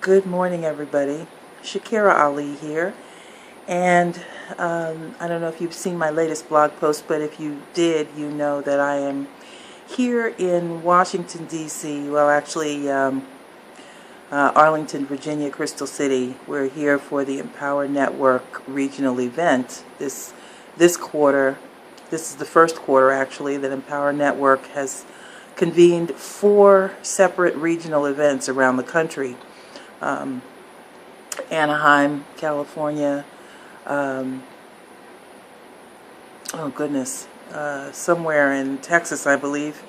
Good morning, everybody. Shakira Ali here, and I don't know if you've seen my latest blog post, but if you did, you know that I am here in Washington, D.C. Well, actually, Arlington, Virginia, Crystal City. We're here for the Empower Network regional event. This quarter, this is the first quarter actually that Empower Network has convened 4 separate regional events around the country. Anaheim, California, somewhere in Texas, I believe.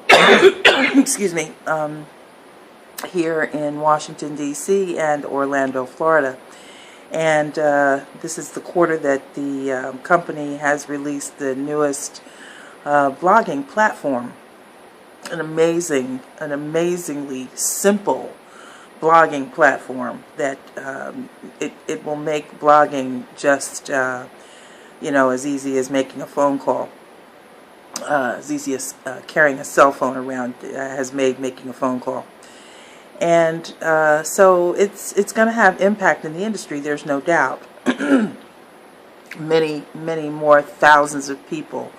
Excuse me. Here in Washington, D.C. and Orlando, Florida. And this is the quarter that the company has released the newest blogging platform. An amazingly simple blogging platform that it will make blogging just as easy as making a phone call, as easy as carrying a cell phone around has made making a phone call. And so it's going to have impact in the industry, there's no doubt. many more thousands of people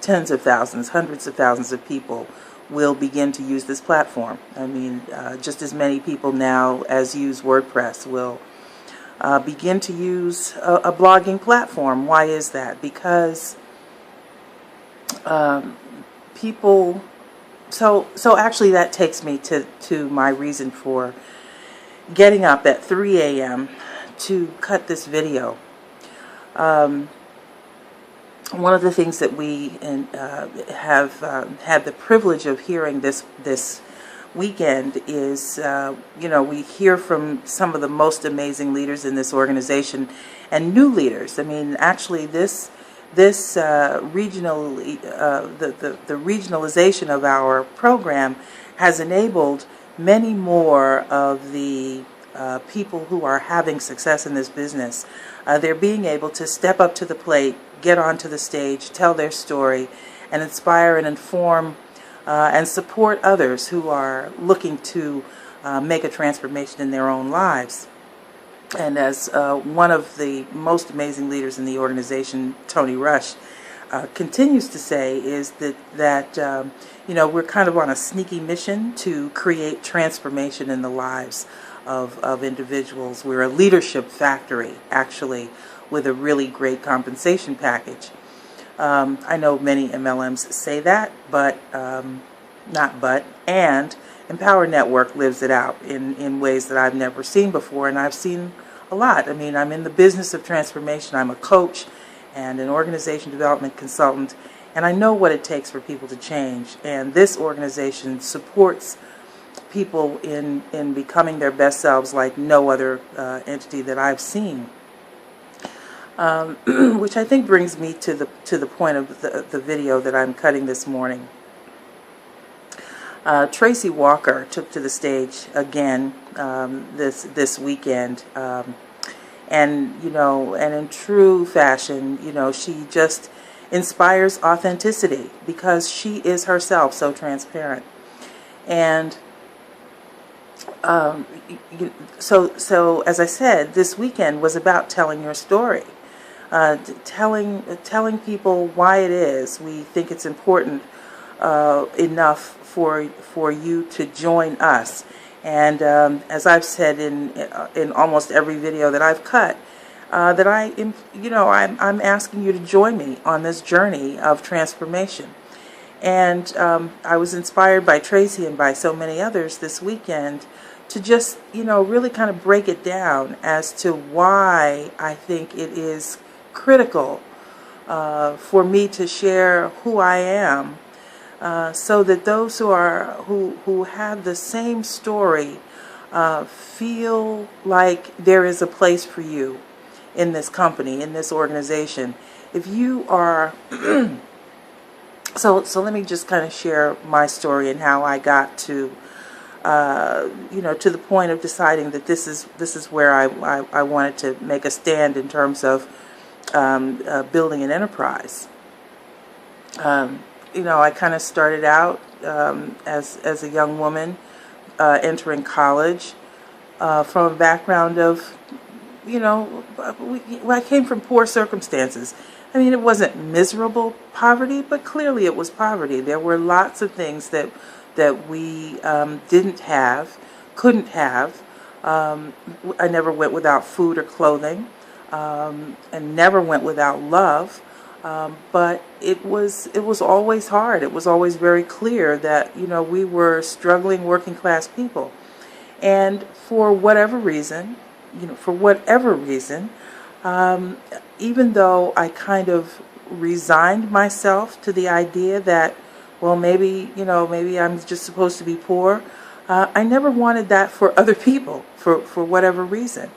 tens of thousands, hundreds of thousands of people will begin to use this platform. I mean, just as many people now as use WordPress will begin to use a blogging platform. Why is that? Because people... So actually that takes me to my reason for getting up at 3 a.m. to cut this video. One of the things that we have had the privilege of hearing this weekend is, we hear from some of the most amazing leaders in this organization and new leaders. I mean, actually, this regionalization of our program has enabled many more of the people who are having success in this business. They're being able to step up to the plate, get onto the stage, tell their story, and inspire and inform and support others who are looking to make a transformation in their own lives. And as one of the most amazing leaders in the organization, Tony Rush, continues to say, is that we're kind of on a sneaky mission to create transformation in the lives of individuals. We're a leadership factory, actually, with a really great compensation package. I know many MLMs say that, and Empower Network lives it out in ways that I've never seen before, and I've seen a lot. I mean, I'm in the business of transformation. I'm a coach and an organization development consultant, and I know what it takes for people to change. And this organization supports people in becoming their best selves like no other entity that I've seen. Which I think brings me to the point of the video that I'm cutting this morning. Tracy Walker took to the stage again this weekend, and in true fashion, she just inspires authenticity because she is herself so transparent. And so as I said, this weekend was about telling your story. Telling people why it is we think it's important enough for you to join us. And as I've said in almost every video that I've cut, that I'm asking you to join me on this journey of transformation. And I was inspired by Tracy and by so many others this weekend to just really kind of break it down as to why I think it is critical for me to share who I am, so that those who have the same story feel like there is a place for you in this company, in this organization. If you are so let me just kind of share my story and how I got to to the point of deciding that this is where I wanted to make a stand in terms of building an enterprise. I kind of started out as a young woman entering college from a background of, I came from poor circumstances. I mean, it wasn't miserable poverty, but clearly it was poverty. There were lots of things that we didn't have, couldn't have. I never went without food or clothing, and never went without love. But it was always hard. It was always very clear that we were struggling working class people, and for whatever reason, even though I kind of resigned myself to the idea that, well, maybe I'm just supposed to be poor, I never wanted that for other people for whatever reason.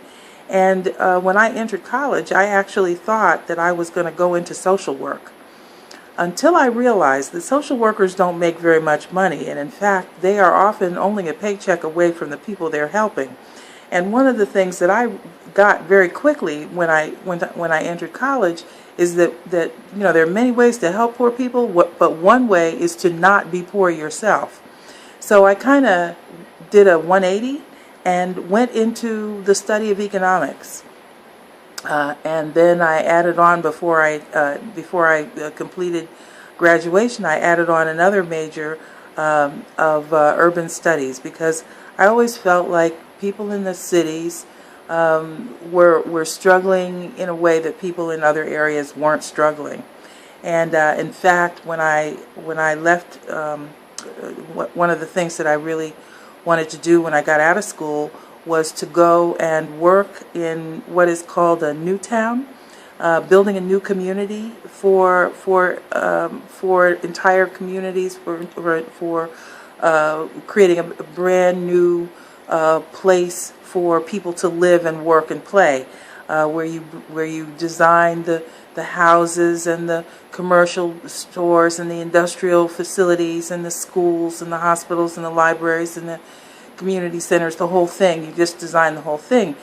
And when I entered college, I actually thought that I was going to go into social work, until I realized that social workers don't make very much money, and in fact, they are often only a paycheck away from the people they're helping. And one of the things that I got very quickly when I entered college is that there are many ways to help poor people, but one way is to not be poor yourself. So I kind of did a 180 and went into the study of economics, and then I added on before I completed graduation. I added on another major of urban studies, because I always felt like people in the cities were struggling in a way that people in other areas weren't struggling. And in fact, when I left, one of the things that I really wanted to do when I got out of school was to go and work in what is called a new town, building a new community for entire communities, for creating a brand new place for people to live and work and play, where you design the houses and the commercial stores and the industrial facilities and the schools and the hospitals and the libraries and the community centers, the whole thing. You just design the whole thing.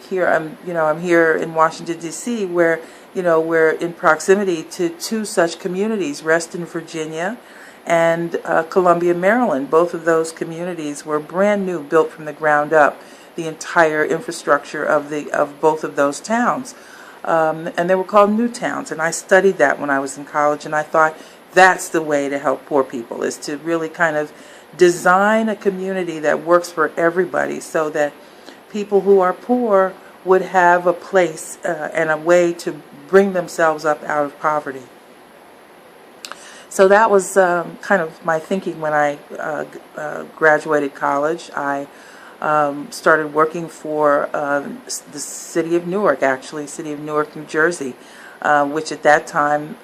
Here I'm here in Washington D.C., where we're in proximity to two such communities, Reston, Virginia, and Columbia, Maryland. Both of those communities were brand new, built from the ground up. The entire infrastructure of both of those towns. And they were called new towns, and I studied that when I was in college, and I thought that's the way to help poor people, is to really kind of design a community that works for everybody, so that people who are poor would have a place and a way to bring themselves up out of poverty. So that was kind of my thinking when I graduated college. I started working for the city of Newark, city of Newark, New Jersey, which at that time,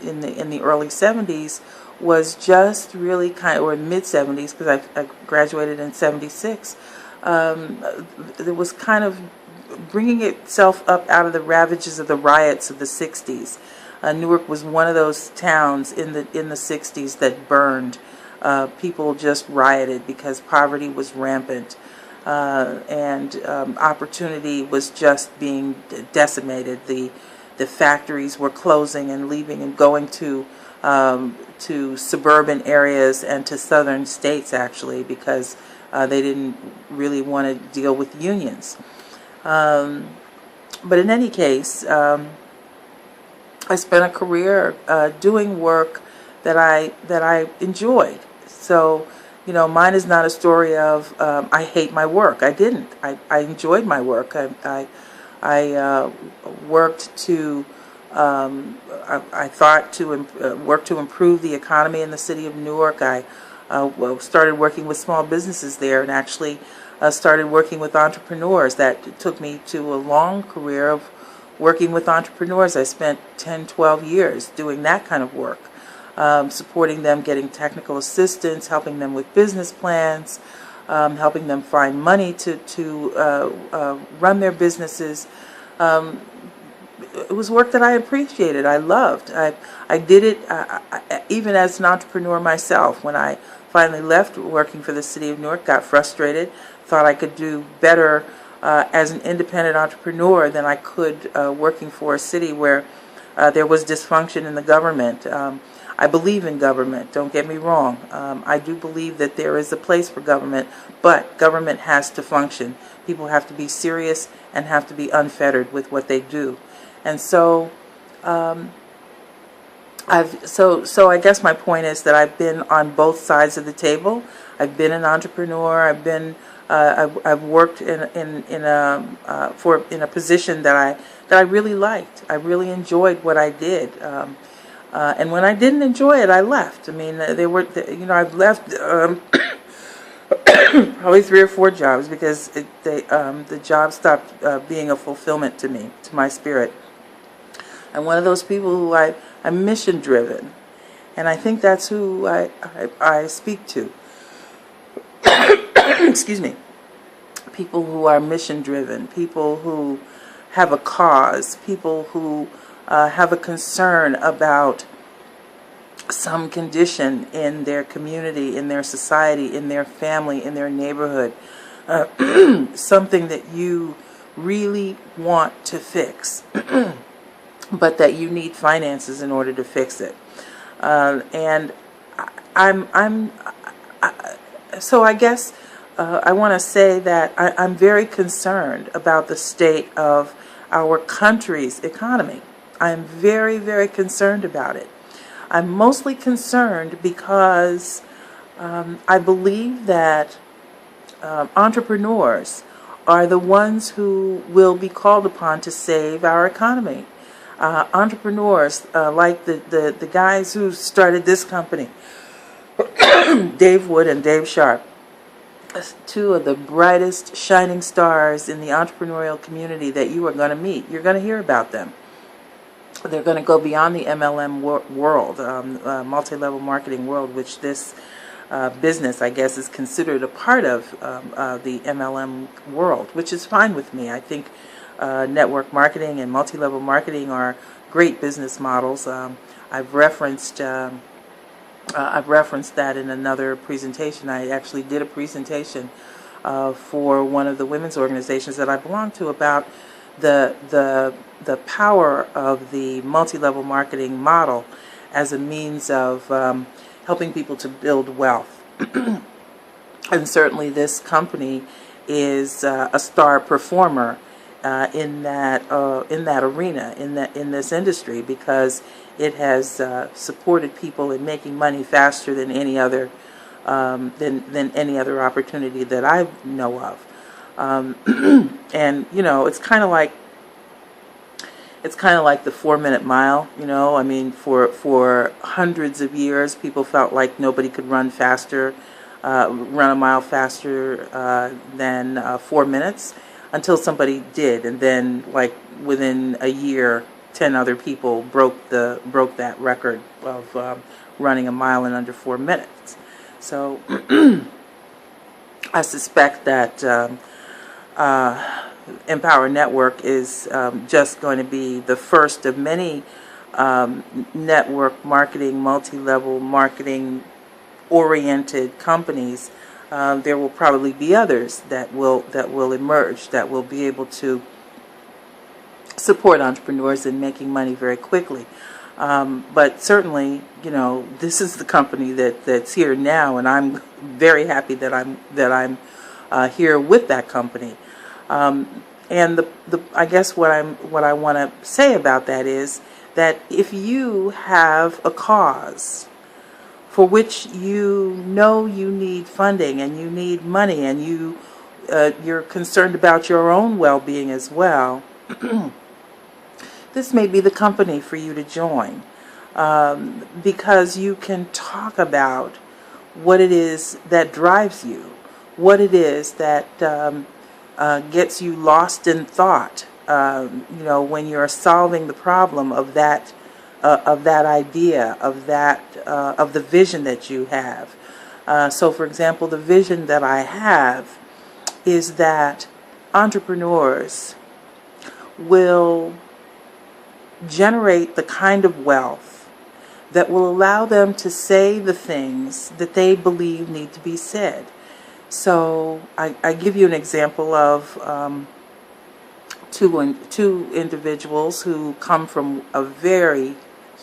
in the early 70s, was just really kind of, or mid 70s, because I graduated in 76. It was kind of bringing itself up out of the ravages of the riots of the 60s. Newark was one of those towns in the 60s that burned. People just rioted because poverty was rampant. And opportunity was just being decimated. The factories were closing and leaving and going to suburban areas and to southern states, actually, because they didn't really want to deal with unions. But in any case, I spent a career doing work that I enjoyed. So, mine is not a story of I hate my work. I didn't. I enjoyed my work. I worked to I thought to work to improve the economy in the city of Newark. I started working with small businesses there, and actually started working with entrepreneurs. That took me to a long career of working with entrepreneurs. I spent 10, 12 years doing that kind of work. Supporting them, getting technical assistance, helping them with business plans, helping them find money to run their businesses. It was work that I appreciated, I loved. I did it even as an entrepreneur myself. When I finally left working for the city of Newark, got frustrated, thought I could do better as an independent entrepreneur than I could working for a city where there was dysfunction in the government. I believe in government, don't get me wrong. I do believe that there is a place for government, but government has to function. People have to be serious and have to be unfettered with what they do. And so so I guess my point is that I've been on both sides of the table. I've been an entrepreneur. I've worked in a position that I really liked. I really enjoyed what I did. And when I didn't enjoy it, I left. I mean, I've left probably 3 or 4 jobs because the job stopped being a fulfillment to me, to my spirit. I'm one of those people who I'm mission driven, and I think that's who I speak to. Excuse me. People who are mission driven, people who have a cause, people who have a concern about some condition in their community, in their society, in their family, in their neighborhood, something that you really want to fix, but that you need finances in order to fix it. So I guess I want to say that I'm very concerned about the state of our country's economy. I'm very, very concerned about it. I'm mostly concerned because I believe that entrepreneurs are the ones who will be called upon to save our economy. Entrepreneurs like the guys who started this company, Dave Wood and Dave Sharp, 2 of the brightest shining stars in the entrepreneurial community that you are going to meet. You're going to hear about them. They're going to go beyond the MLM world, multi-level marketing world, which this business, I guess, is considered a part of the MLM world, which is fine with me. I think network marketing and multi-level marketing are great business models. I've referenced that in another presentation. I actually did a presentation for one of the women's organizations that I belong to about the power of the multi-level marketing model as a means of helping people to build wealth. And certainly this company is a star performer in that arena, in this industry, because it has supported people in making money faster than any other than any other opportunity that I know of. And it's kind of like the 4-minute mile. I mean, for hundreds of years, people felt like nobody could run a mile faster than 4 minutes, until somebody did, and then like within a year, 10 other people broke that record of running a mile in under 4 minutes. So I suspect that Empower Network is just going to be the first of many network marketing, multi-level marketing oriented companies. There will probably be others that will emerge, that will be able to support entrepreneurs in making money very quickly. But certainly, this is the company that's here now, and I'm very happy that I'm here with that company. And I guess what I want to say about that is that if you have a cause for which you need funding and you need money and you're concerned about your own well-being as well, this may be the company for you to join, because you can talk about what it is that drives you, what it is that gets you lost in thought, when you're solving the problem of that idea, of the vision that you have. So, for example, the vision that I have is that entrepreneurs will generate the kind of wealth that will allow them to say the things that they believe need to be said. So I give you an example of two individuals who come from a very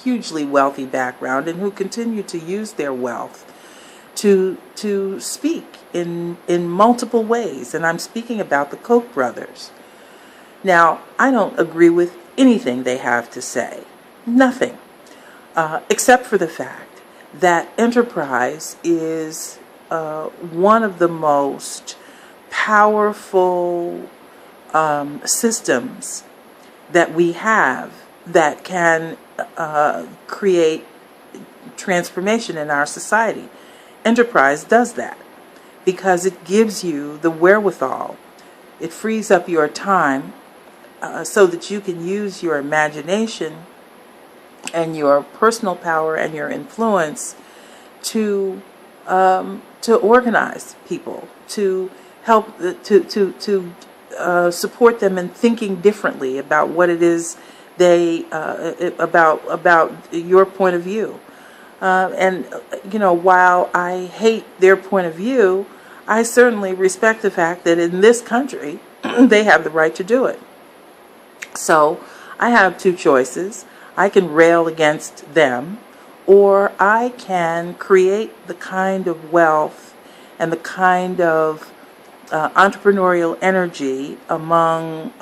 hugely wealthy background and who continue to use their wealth to speak in multiple ways. And I'm speaking about the Koch brothers. Now, I don't agree with anything they have to say. Nothing. Except for the fact that enterprise is one of the most powerful systems that we have that can create transformation in our society. Enterprise does that because it gives you the wherewithal. It frees up your time so that you can use your imagination and your personal power and your influence to organize people, to help, to support them in thinking differently about what it is they about your point of view. And while I hate their point of view, I certainly respect the fact that in this country they have the right to do it. So I have two choices. I can rail against them, or I can create the kind of wealth and the kind of entrepreneurial energy among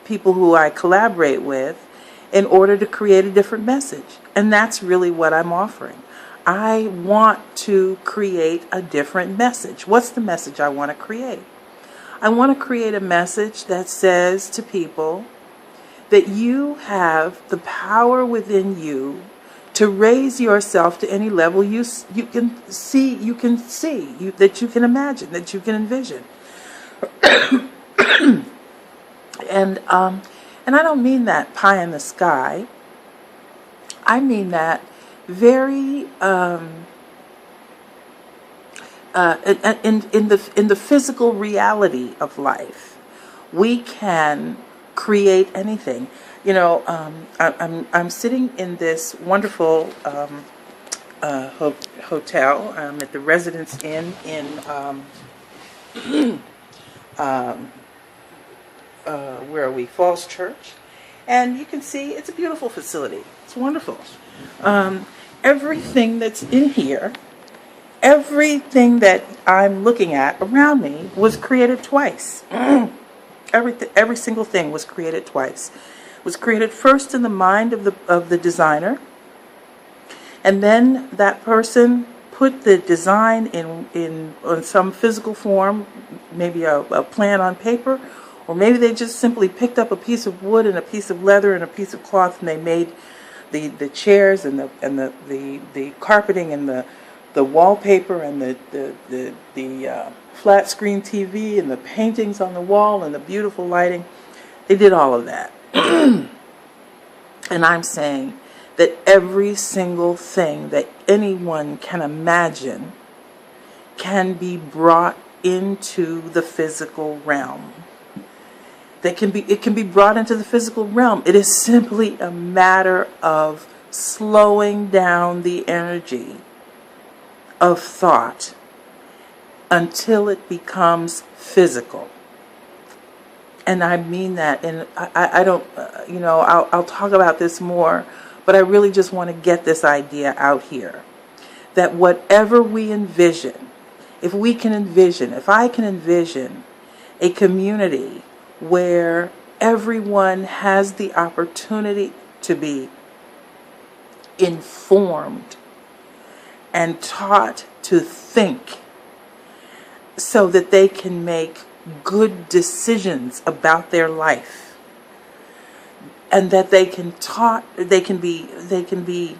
people who I collaborate with in order to create a different message. And that's really what I'm offering. I want to create a different message. What's the message I want to create? I want to create a message that says to people that you have the power within you to raise yourself to any level you can see, that you can imagine, that you can envision. And I don't mean that pie in the sky. I mean that very in the physical reality of life. We can create anything. I'm sitting in this wonderful hotel at the Residence Inn in where are we? Falls Church, and you can see it's a beautiful facility. It's wonderful. Everything that's in here, everything that I'm looking at around me was created twice. Every single thing was created twice. It was created first in the mind of the designer, and then that person put the design in some physical form, maybe a plan on paper, or maybe they just simply picked up a piece of wood and a piece of leather and a piece of cloth, and they made the chairs and the carpeting and the wallpaper and the flat screen TV and the paintings on the wall and the beautiful lighting. They did all of that. And I'm saying that every single thing that anyone can imagine can be brought into the physical realm. It can be brought into the physical realm. It is simply a matter of slowing down the energy of thought until it becomes physical. And I mean that, and I don't, I'll talk about this more, but I really just want to get this idea out here, that whatever we envision, if I can envision a community where everyone has the opportunity to be informed and taught to think so that they can make good decisions about their life, and that they can be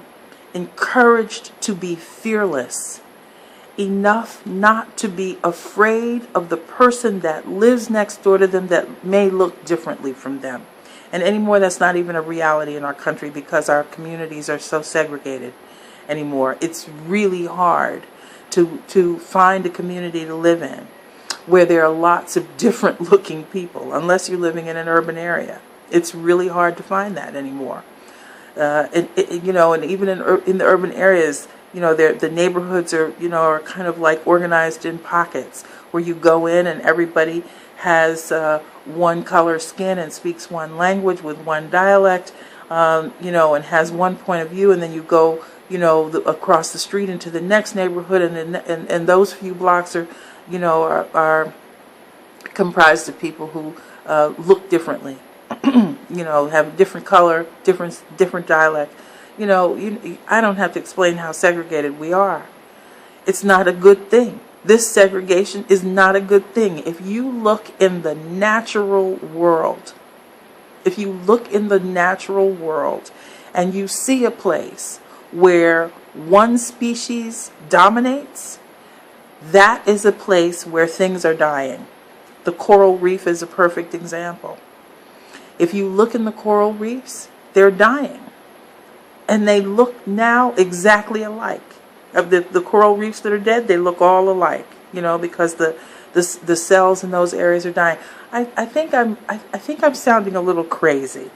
encouraged to be fearless enough not to be afraid of the person that lives next door to them that may look differently from them. And anymore, that's not even a reality in our country because our communities are so segregated anymore. It's really hard to find a community to live in where there are lots of different looking people, unless you're living in an urban area. It's really hard to find that anymore. And even in the urban areas, the neighborhoods are kind of like organized in pockets where you go in and everybody has one color skin and speaks one language with one dialect. and has one point of view, and then you go, across the street into the next neighborhood, and those few blocks are comprised of people who look differently, have a different color, different dialect. I don't have to explain how segregated we are. It's not a good thing. This segregation is not a good thing. If you look in the natural world, and you see a place where one species dominates, that is a place where things are dying. The coral reef is a perfect example. If you look in the coral reefs, they're dying. And they look now exactly alike. Of the coral reefs that are dead, they look all alike, because the cells in those areas are dying. I think I'm sounding a little crazy.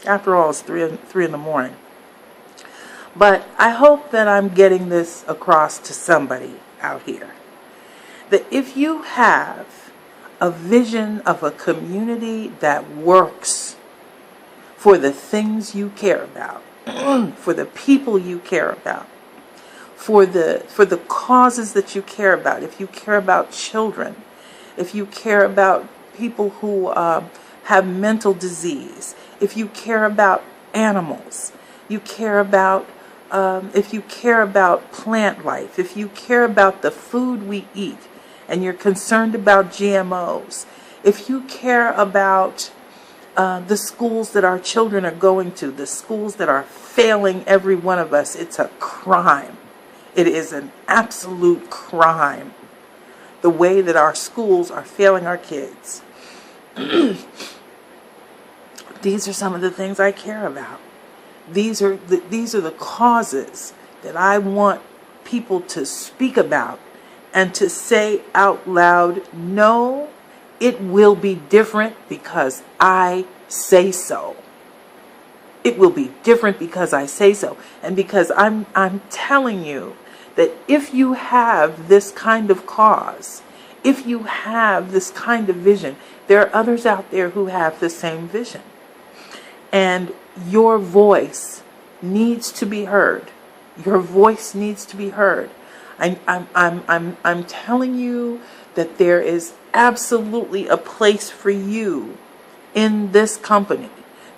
After all, it's 3 in the morning. But I hope that I'm getting this across to somebody out here. That if you have a vision of a community that works for the things you care about, for the people you care about, for the causes that you care about, if you care about children, if you care about people who have mental disease, if you care about animals, you care about if you care about plant life, if you care about the food we eat, and you're concerned about GMOs, if you care about the schools that our children are going to, the schools that are failing every one of us, it's a crime. It is an absolute crime, the way that our schools are failing our kids. These are some of the things I care about. These are the causes that I want people to speak about and to say out loud, no, it will be different because I say so. It will be different because I say so. And because I'm telling you that if you have this kind of cause, if you have this kind of vision, there are others out there who have the same vision. And your voice needs to be heard. Your voice needs to be heard. I'm telling you that there is absolutely a place for you in this company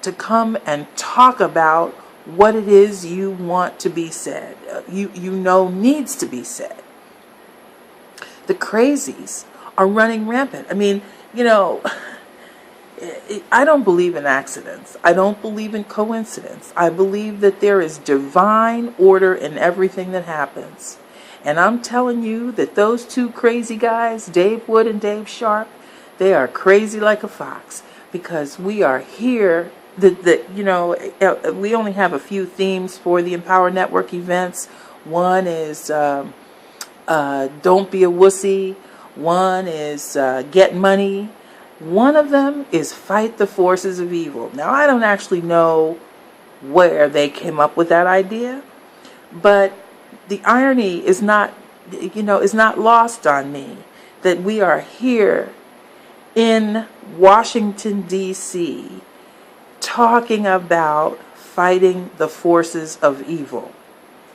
to come and talk about what it is you want to be said, needs to be said. The crazies are running rampant. I mean, I don't believe in accidents. I don't believe in coincidence. I believe that there is divine order in everything that happens. And I'm telling you that those two crazy guys, Dave Wood and Dave Sharp, they are crazy like a fox, because we are here. We only have a few themes for the Empower Network events. One is don't be a wussy. One is get money. One of them is fight the forces of evil. Now, I don't actually know where they came up with that idea, but the irony is not lost on me that we are here in Washington, D.C., talking about fighting the forces of evil.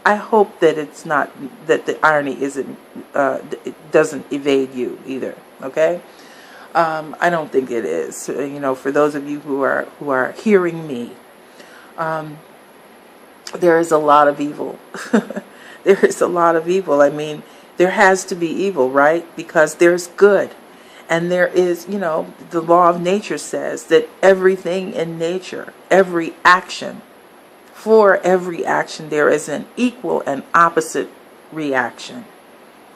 I hope that it's not, that the irony isn't, it doesn't evade you either. Okay, I don't think it is. For those of you who are hearing me, there is a lot of evil. There is a lot of evil. I mean, there has to be evil, right? Because there's good. And there is, the law of nature says that everything in nature, every action, for every action, there is an equal and opposite reaction.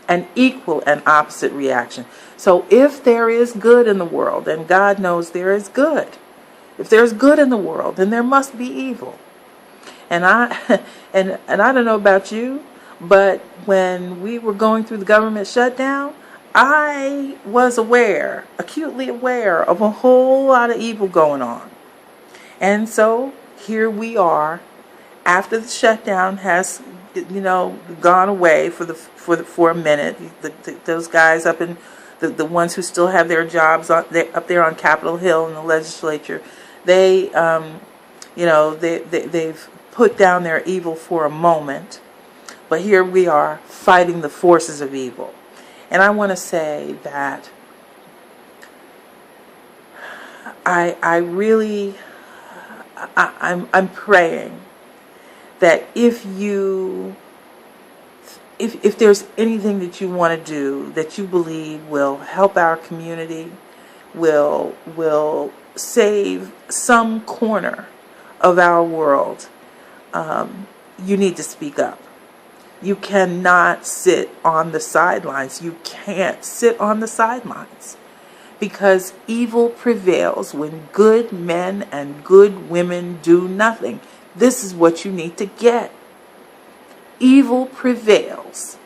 An equal and opposite reaction. So if there is good in the world, and God knows there is good, if there's good in the world, then there must be evil. And I don't know about you, but when we were going through the government shutdown, I was acutely aware of a whole lot of evil going on. And so here we are, after the shutdown has, gone away for a minute. Those guys up in the ones who still have their jobs up there on Capitol Hill in the legislature, they they've put down their evil for a moment, but here we are fighting the forces of evil. And I want to say that I'm praying that if there's anything that you want to do that you believe will help our community, will save some corner of our world, you need to speak up. You cannot sit on the sidelines. You can't sit on the sidelines, because evil prevails when good men and good women do nothing. This is what you need to get. Evil prevails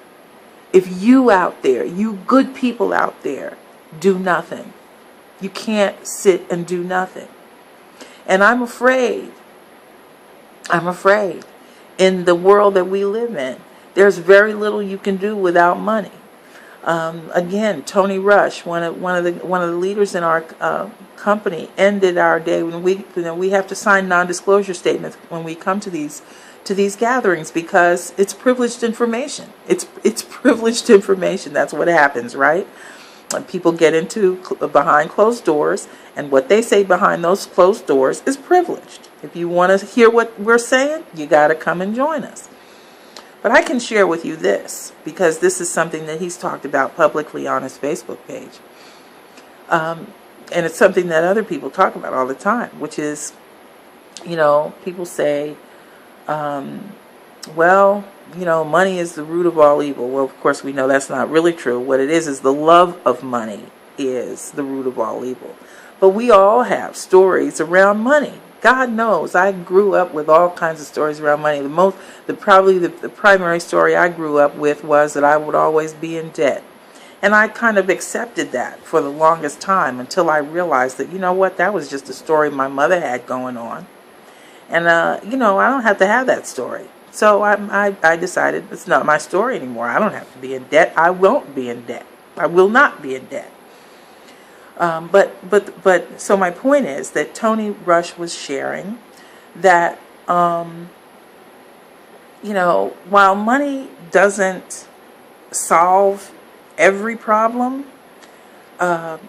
if you out there, you good people out there, do nothing. You can't sit and do nothing. And I'm afraid in the world that we live in, there's very little you can do without money. Again, Tony Rush, one of the leaders in our company, ended our day when we have to sign non-disclosure statements when we come to these gatherings, because it's privileged information. It's privileged information. That's what happens, right? When people get into behind closed doors, and what they say behind those closed doors is privileged. If you want to hear what we're saying, you got to come and join us. But I can share with you this, because this is something that he's talked about publicly on his Facebook page. And it's something that other people talk about all the time, which is, people say, well, money is the root of all evil. Well, of course, we know that's not really true. What it is the love of money is the root of all evil. But we all have stories around money. God knows, I grew up with all kinds of stories around money. The primary story I grew up with was that I would always be in debt. And I kind of accepted that for the longest time, until I realized that, that was just a story my mother had going on. And, I don't have to have that story. So I decided it's not my story anymore. I don't have to be in debt. I won't be in debt. I will not be in debt. But so my point is that Tony Rush was sharing that, while money doesn't solve every problem, life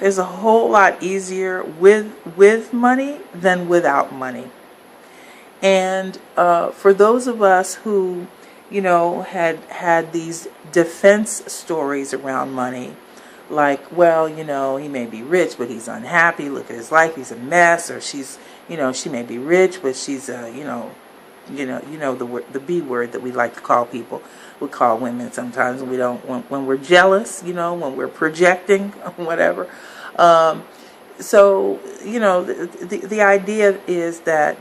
is a whole lot easier with money than without money. And for those of us who, had these defense stories around money, like, well, he may be rich, but he's unhappy. Look at his life; he's a mess. Or she's, she may be rich, but she's, the B word that we like to call people. We call women sometimes. We don't when we're jealous, when we're projecting, whatever. So the idea is that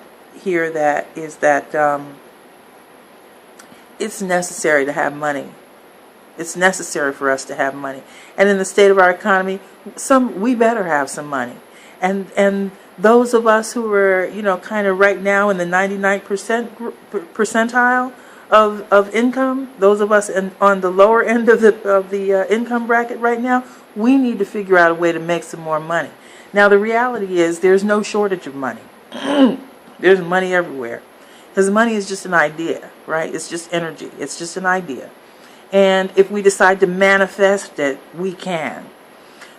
it's necessary to have money. It's necessary for us to have money. And in the state of our economy, we better have some money. And those of us who are, kind of right now in the 99% percentile of income, those of us on the lower end of the income bracket right now, we need to figure out a way to make some more money. Now, the reality is there's no shortage of money. There's money everywhere. Because money is just an idea, right? It's just energy. It's just an idea. And if we decide to manifest it, we can.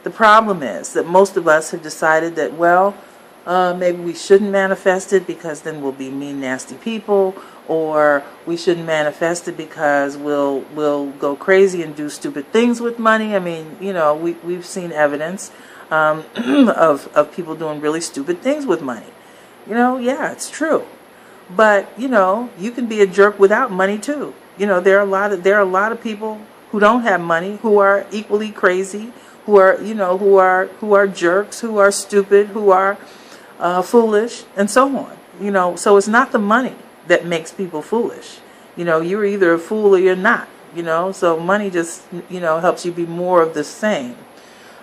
The problem is that most of us have decided that, well, maybe we shouldn't manifest it because then we'll be mean, nasty people, or we shouldn't manifest it because we'll go crazy and do stupid things with money. I mean, we've seen evidence of people doing really stupid things with money. Yeah, it's true. But, you can be a jerk without money too. There are a lot of people who don't have money who are equally crazy, who are jerks, who are stupid, who are foolish, and so on. So it's not the money that makes people foolish. You're either a fool or you're not. So money just helps you be more of the same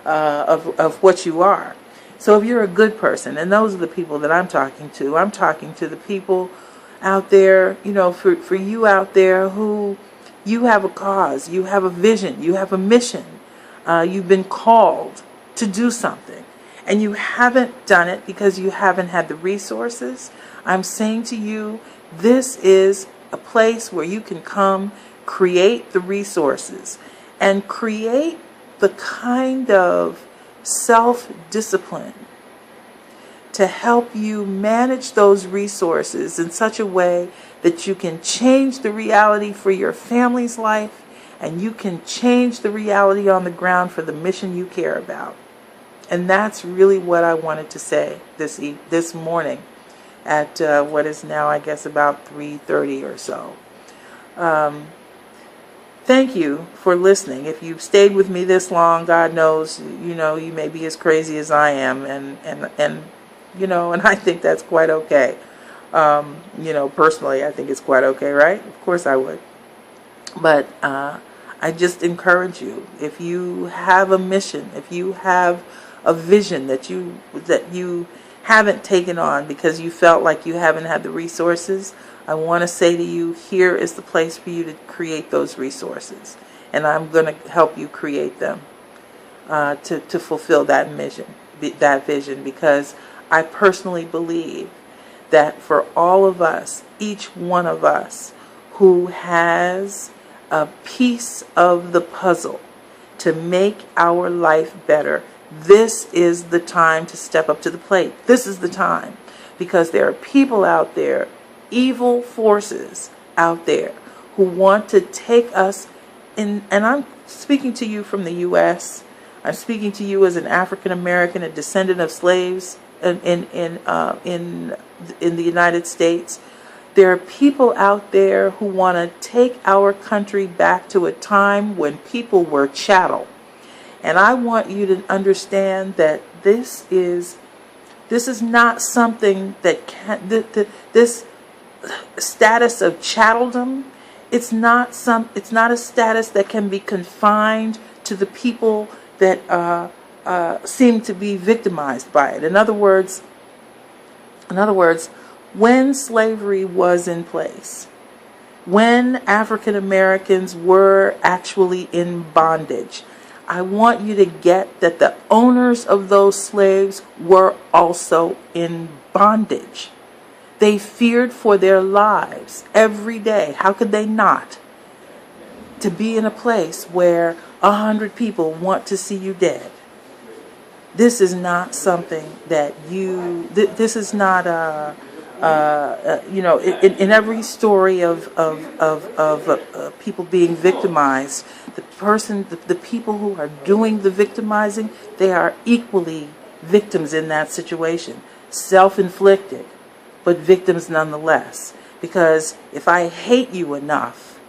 of what you are. So if you're a good person, and those are the people that I'm talking to the people out there, for you out there who you have a cause, you have a vision, you have a mission, you've been called to do something, and you haven't done it because you haven't had the resources, I'm saying to you, this is a place where you can come, create the resources, and create the kind of self-discipline to help you manage those resources in such a way that you can change the reality for your family's life, and you can change the reality on the ground for the mission you care about. And that's really what I wanted to say this morning at what is now, I guess, about 3:30 or so. Thank you for listening. If you've stayed with me this long, God knows, you may be as crazy as I am, and I think that's quite okay. Personally, I think it's quite okay, right? Of course I would. But I just encourage you, if you have a mission, if you have a vision that you haven't taken on because you felt like you haven't had the resources, I want to say to you, here is the place for you to create those resources. And I'm going to help you create them to fulfill that vision, because I personally believe that for all of us, each one of us who has a piece of the puzzle to make our life better, this is the time to step up to the plate. This is the time, because there are people out there, evil forces out there, who want to take us in. And I'm speaking to you from the U.S. I'm speaking to you as an African American, a descendant of slaves in the United States. There are people out there who want to take our country back to a time when people were chattel. And I want you to understand that this is not something that this status of chatteldom, it's not a status that can be confined to the people that seem to be victimized by it. In other words, when slavery was in place, when African Americans were actually in bondage, I want you to get that the owners of those slaves were also in bondage. They feared for their lives every day. How could they not? To be in a place where 100 people want to see you dead. This is not something that this is not in every story of people being victimized, the people who are doing the victimizing, they are equally victims in that situation. Self-inflicted, but victims nonetheless. Because if I hate you enough,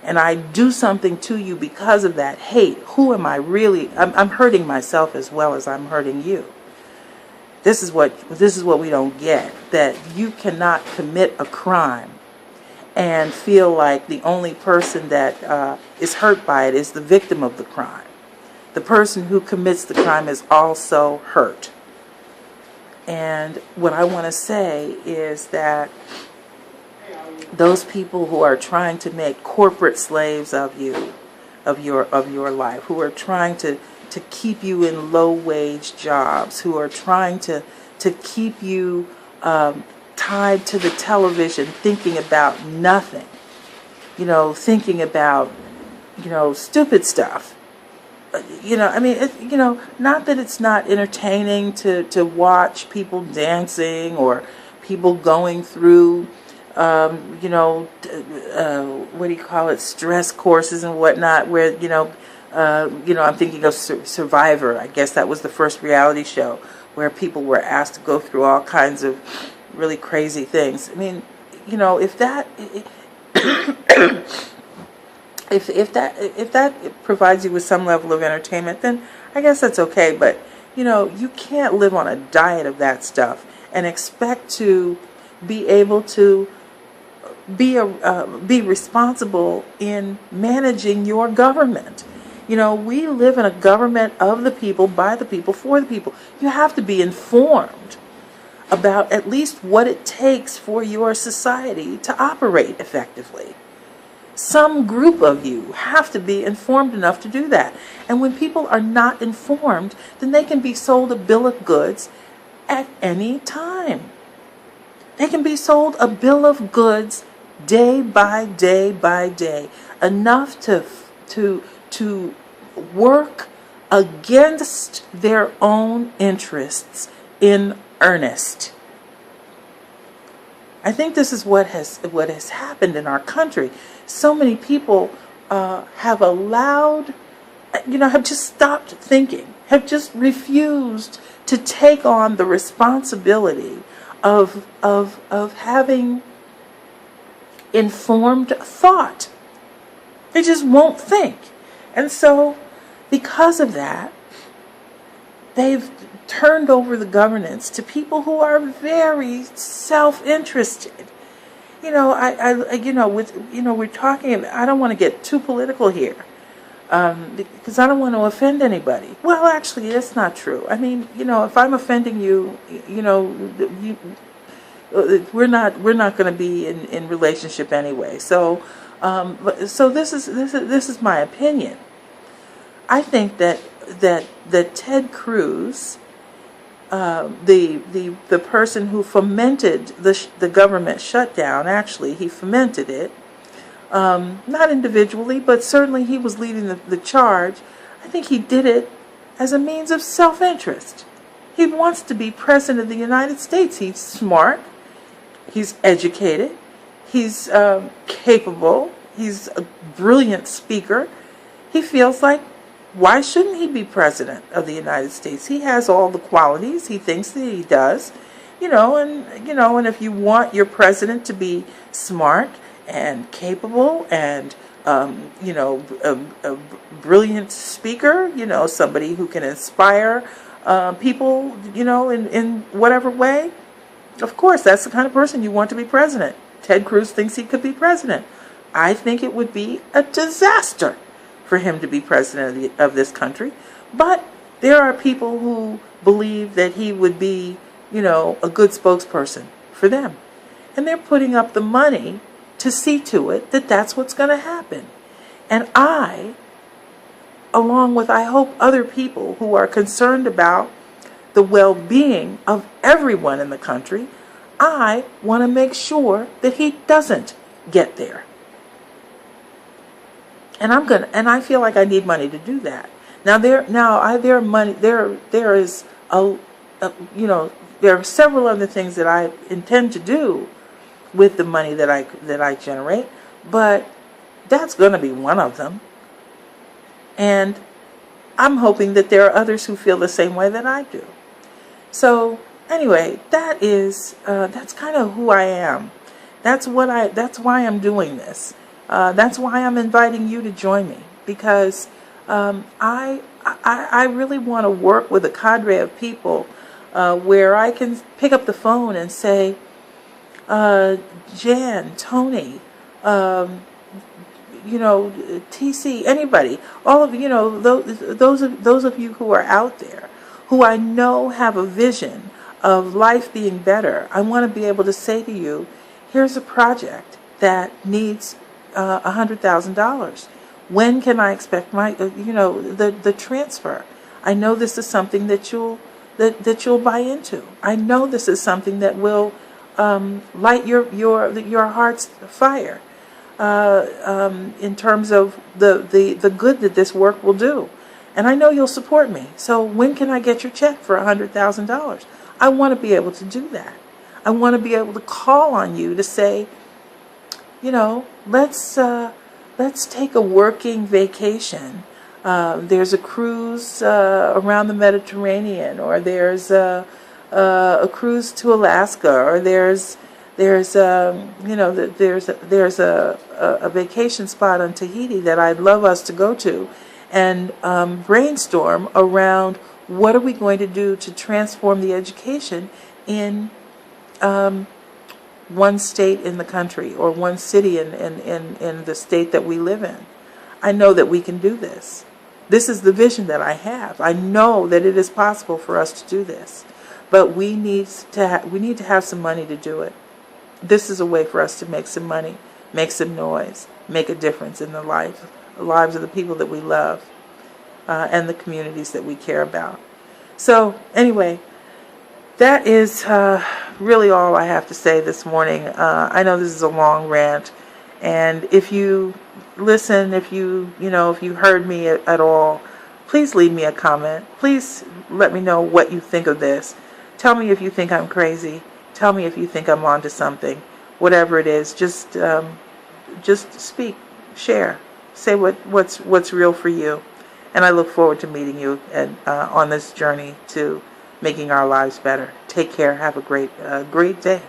and I do something to you because of that hate, who am I really? I'm hurting myself as well as I'm hurting you. This is what we don't get, that you cannot commit a crime and feel like the only person that is hurt by it is the victim of the crime. The person who commits the crime is also hurt. And what I want to say is that those people who are trying to make corporate slaves of you, of your life, who are trying to keep you in low-wage jobs, who are trying to keep you tied to the television, thinking about nothing, thinking about, stupid stuff. Not that it's not entertaining to watch people dancing or people going through, stress courses and whatnot, where, I'm thinking of Survivor. I guess that was the first reality show where people were asked to go through all kinds of really crazy things. I mean, if that if that provides you with some level of entertainment, then I guess that's okay. But you can't live on a diet of that stuff and expect to be able to be responsible in managing your government. We live in a government of the people, by the people, for the people. You have to be informed about at least what it takes for your society to operate effectively. some group of you have to be informed enough to do that. And when people are not informed, then they can be sold a bill of goods at any time. They can be sold a bill of goods day by day by day, enough to work against their own interests in earnest. I think this is what has happened in our country. So many people have allowed, have just stopped thinking, have just refused to take on the responsibility of having informed thought. They just won't think. And so, because of that, they've turned over the governance to people who are very self-interested. We're talking. I don't want to get too political here, because I don't want to offend anybody. Well, actually, that's not true. I mean, if I'm offending you, we're not going to be in relationship anyway. So, this is my opinion. I think that Ted Cruz, the person who fomented the government shutdown, actually he fomented it, not individually, but certainly he was leading the charge. I think he did it as a means of self-interest. He wants to be president of the United States. He's smart, he's educated, he's capable, he's a brilliant speaker. He feels like, why shouldn't he be president of the United States? He has all the qualities. He thinks that he does. And if you want your president to be smart and capable and, a brilliant speaker, somebody who can inspire people, in whatever way, of course, that's the kind of person you want to be president. Ted Cruz thinks he could be president. I think it would be a disaster for him to be president of this country. But there are people who believe that he would be, a good spokesperson for them. And they're putting up the money to see to it that that's what's going to happen. And I, along with, I hope, other people who are concerned about the well-being of everyone in the country, I want to make sure that he doesn't get there. And I feel like I need money to do that. Now there are several other things that I intend to do with the money that I generate, but that's going to be one of them. And I'm hoping that there are others who feel the same way that I do. So anyway, that's kind of who I am. That's why I'm doing this. That's why I'm inviting you to join me, because I really want to work with a cadre of people where I can pick up the phone and say, Jan, Tony, TC, anybody, all of those of you who are out there, who I know have a vision of life being better. I want to be able to say to you, here's a project that needs $100,000. When can I expect my, the transfer? I know this is something that you'll buy into. I know this is something that will light your heart's fire in terms of the good that this work will do. And I know you'll support me. So when can I get your check for $100,000? I want to be able to do that. I want to be able to call on you to say, let's take a working vacation. There's a cruise around the Mediterranean, or there's a cruise to Alaska, or there's a vacation spot on Tahiti that I'd love us to go to, and brainstorm around what are we going to do to transform the education in one state in the country, or one city in the state that we live in. I know that we can do this. This is the vision that I have. I know that it is possible for us to do this, but we need to have some money to do it. This is a way for us to make some money, make some noise, make a difference in the lives of the people that we love, and the communities that we care about. So anyway, that is really all I have to say this morning. I know this is a long rant, and if you listen, if you heard me at all, please leave me a comment. Please let me know what you think of this. Tell me if you think I'm crazy. Tell me if you think I'm onto something. Whatever it is, just speak, share, say what's real for you. And I look forward to meeting you on this journey to making our lives better. Take care. Have a great day.